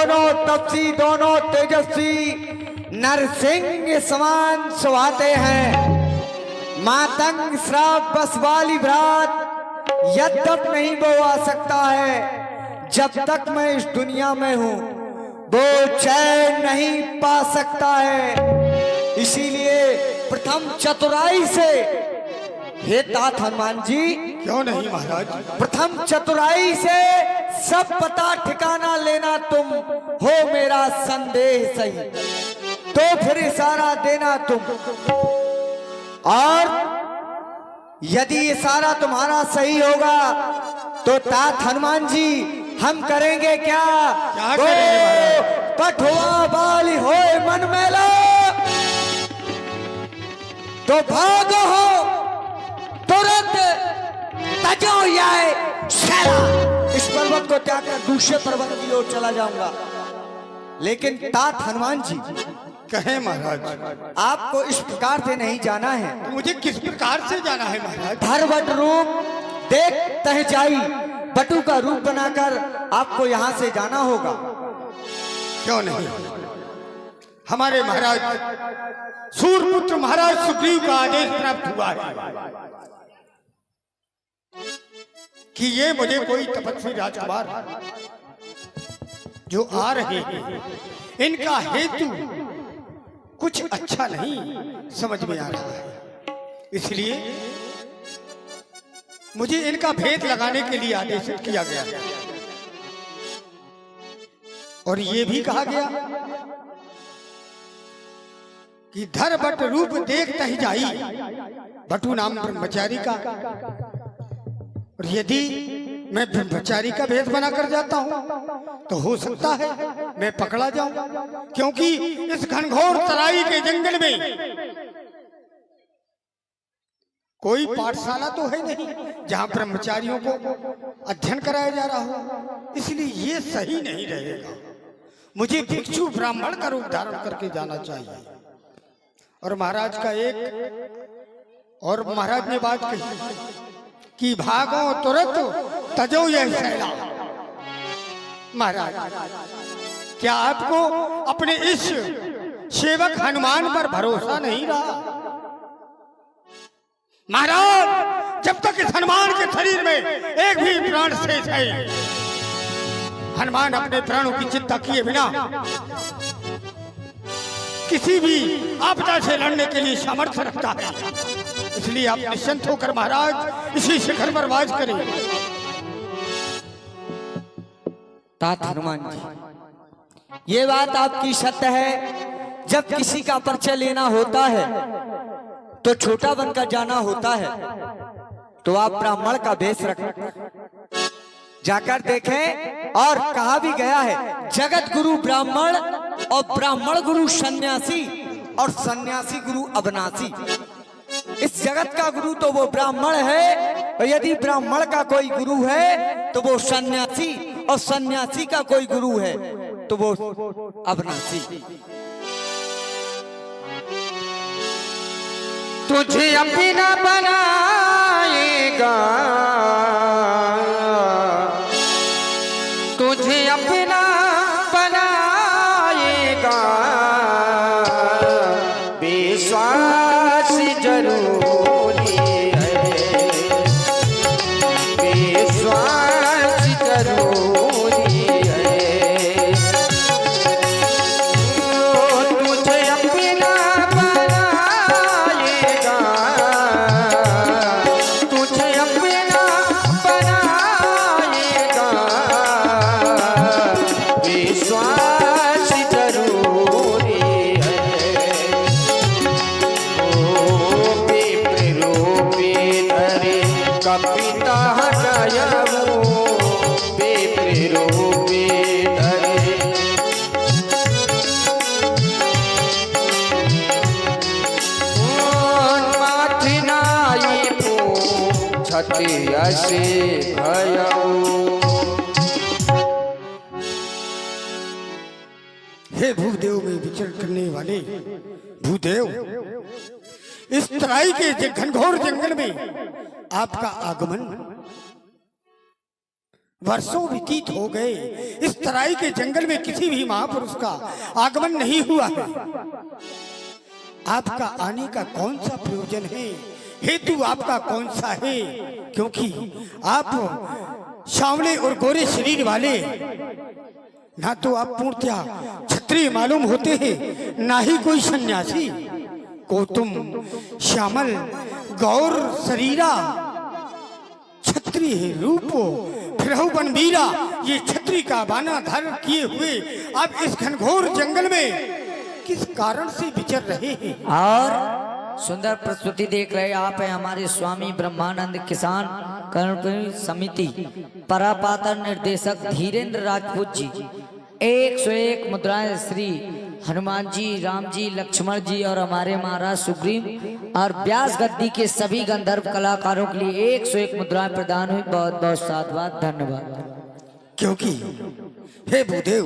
दोनों तपसी दोनों तेजस्वी नरसिंह समान सुहाते हैं। मातंग श्राप बस वाली भ्रात यद्यप नहीं वो आ सकता है, जब तक मैं इस दुनिया में हूं वो चैन नहीं पा सकता है। इसीलिए प्रथम चतुराई से, हे तात हनुमान जी, क्यों नहीं महाराज, प्रथम चतुराई से सब पता ठिकाना लेना तुम हो मेरा संदेह सही, तो फिर इशारा देना तुम। और यदि इशारा तुम्हारा सही होगा तो तात हनुमान जी हम करेंगे क्या? पठुआ बाली होए मन मेला, तो भागो हो तुरंत तजो जाए शैला। इस पर्वत को त्याग कर दूसरे पर्वत की ओर चला जाऊंगा। लेकिन तात हनुमान जी कहे महाराज, आपको इस प्रकार से नहीं जाना है। तो मुझे किस प्रकार से जाना है महाराज? धरवट रूप देख तह जाई, बटू का रूप बनाकर आपको यहाँ से जाना होगा। क्यों नहीं, हमारे महाराज सूरपुत्र महाराज सुग्रीव का आदेश प्राप्त हुआ है कि ये मुझे कोई तपस्वी राजकुमार जो आ रहे हैं, इनका हेतु कुछ अच्छा नहीं समझ में आ रहा है। इसलिए मुझे इनका भेद लगाने के लिए आदेशित किया गया और ये भी कहा गया कि धर बट रूप देख तह जाई, बटू नाम ब्रह्मचारी का। और यदि मैं ब्रह्मचारी का भेद बनाकर जाता हूं तो हो सकता है मैं पकड़ा जाऊं, क्योंकि इस घनघोर तराई के जंगल में कोई पाठशाला तो है नहीं जहां ब्रह्मचारियों को अध्ययन कराया जा रहा हो। इसलिए ये सही नहीं रहेगा, मुझे भिक्षु ब्राह्मण का रूप धारण करके जाना चाहिए। और महाराज का एक और महाराज ने बात कही कि भागो तुरंत तजो यह शैला। महाराज, क्या आपको अपने इस सेवक हनुमान पर भरोसा नहीं रहा? महाराज, जब तक इस हनुमान के शरीर में एक भी प्राण शेष है, हनुमान अपने प्राणों की चिंता किए बिना किसी भी आपदा से लड़ने के लिए सामर्थ्य रखता है। इसलिए आप निश्चिंत होकर महाराज इसी शिखर पर वास करें। तात हनुमान जी, ये बात आपकी सत्य है। जब किसी का परिचय लेना होता है तो छोटा बनकर जाना होता है, तो आप ब्राह्मण का भेष रख जाकर देखें। और कहा भी गया है, जगत गुरु ब्राह्मण और ब्राह्मण गुरु सन्यासी और सन्यासी गुरु अविनाशी। इस जगत का गुरु तो वो ब्राह्मण है, और यदि ब्राह्मण का कोई गुरु है तो वो सन्यासी, और सन्यासी का कोई गुरु है तो वो अविनाशी। तुझे अपना बनाएगा, तुझे अपना बनाएगा, विश्वास जरूरी है, विश्वास जरूरी है। तुझे अपना बनाएगा, तुझे अपना बनाएगा, विश्वास जरूरी है। कपिता हटायऊ विप्र रूपी धरे, माथि नाई पूछति यसे भयऊ। हे भूदेव में विचरण करने वाले भूदेव, इस तराई के घनघोर जंगल में आपका आगमन वर्षों व्यतीत हो गए, इस तराई के जंगल में किसी भी महापुरुष का आगमन नहीं हुआ है। आपका आने का कौन सा प्रयोजन है, हेतु आपका कौन सा है? क्योंकि आप सांवले और गोरे शरीर वाले, ना तो आप पूर्णतया क्षत्रिय मालूम होते हैं, ना ही कोई सन्यासी को तुम श्यामल गौर शरीरा क्षत्रिय रूपो फिरहु बनवीरा, ये क्षत्रिय का बाना धारण किए हुए आप इस घनघोर जंगल में किस कारण से विचर रहे हैं? और सुंदर प्रस्तुति देख रहे आप हैं हमारे स्वामी ब्रह्मानंद किसान कर्मचारी समिति परापातर निर्देशक धीरेन्द्र राजपूत जी। 101 मुद्राएं श्री हनुमान जी, राम जी, लक्ष्मण जी और हमारे महाराज सुग्रीव और व्यास गद्दी के सभी गंधर्व कलाकारों के लिए 101 मुद्राएं प्रदान हुई। बहुत बहुत साधुवाद, धन्यवाद। क्योंकि हे भूदेव,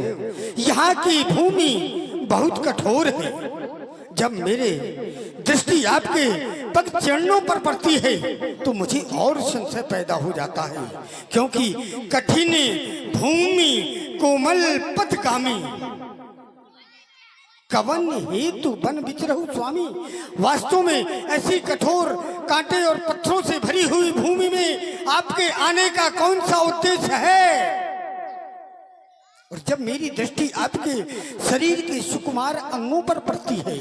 यहाँ की भूमि बहुत कठोर है। जब मेरे दृष्टि आपके पग चरणों पर पड़ती है तो मुझे और संशय पैदा हो जाता है, क्योंकि कठिन भूमि कोमल पथगामी कवन हेतु बन विचरहु स्वामी। वास्तव में ऐसी कठोर कांटे और पत्थरों से भरी हुई भूमि में आपके आने का कौन सा उद्देश्य है? और जब मेरी दृष्टि आपके शरीर के सुकुमार अंगों पर पड़ती है,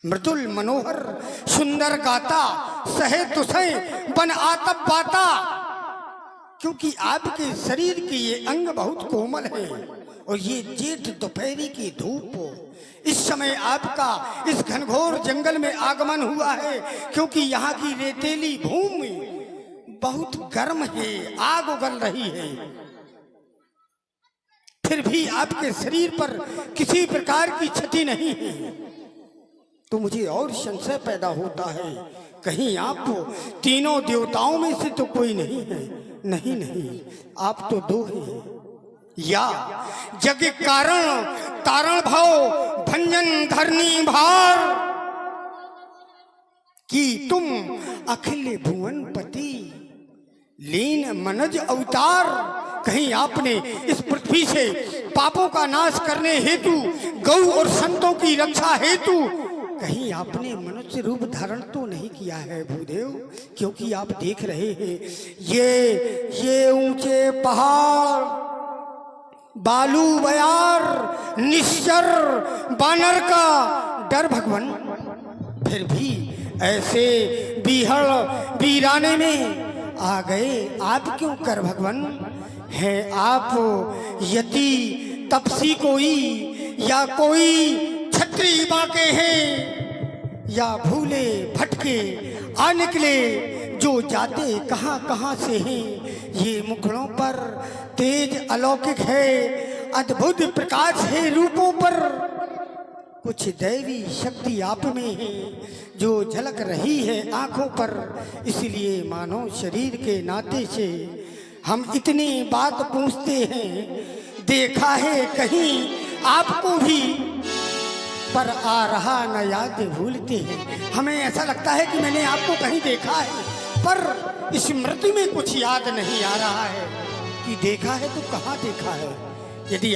मृदुल मनोहर सुंदर गाता सहे तुसहे बन आतप पाता, क्योंकि आपके शरीर के ये अंग बहुत कोमल है और ये जेठ दोपहरी की धूप, इस समय आपका इस घनघोर जंगल में आगमन हुआ है, क्योंकि यहाँ की रेतीली भूमि बहुत गर्म है, आग उगल रही है। फिर भी आपके शरीर पर किसी प्रकार की क्षति नहीं है, तो मुझे और संशय पैदा होता है, कहीं आप तीनों देवताओं में से तो कोई नहीं है। नहीं नहीं, आप तो दो हैं, या जग कारण तारण भाव भंजन धरनी भार कि तुम अखिल भुवन पति लीन मनज अवतार। कहीं आपने इस पृथ्वी से पापों का नाश करने हेतु, गौ और संतों की रक्षा हेतु कहीं आपने मनुष्य रूप धारण तो नहीं किया है भूदेव? क्योंकि आप देख रहे हैं ये ऊंचे पहाड़, बालू बयार, निश्चर बानर का डर भगवान, फिर भी ऐसे बीहड़ वीराने में आ गए आप क्यों कर भगवान? है आप यति तपसी कोई, या कोई क्षत्रिय बाके हैं, या भूले भटके आ निकले जो जाते कहाँ कहाँ से हैं। ये मुखड़ों पर तेज अलौकिक है, अद्भुत प्रकाश है रूपों पर, कुछ दैवी शक्ति आप में है जो झलक रही है आंखों पर। इसलिए मानव शरीर के नाते से हम इतनी बात पूछते हैं, देखा है कहीं आपको भी, पर आ रहा न याद भूलते हैं। हमें ऐसा लगता है कि मैंने आपको कहीं देखा है, पर स्मृति में कुछ याद नहीं आ रहा है कि देखा है तो कहाँ देखा है। यदि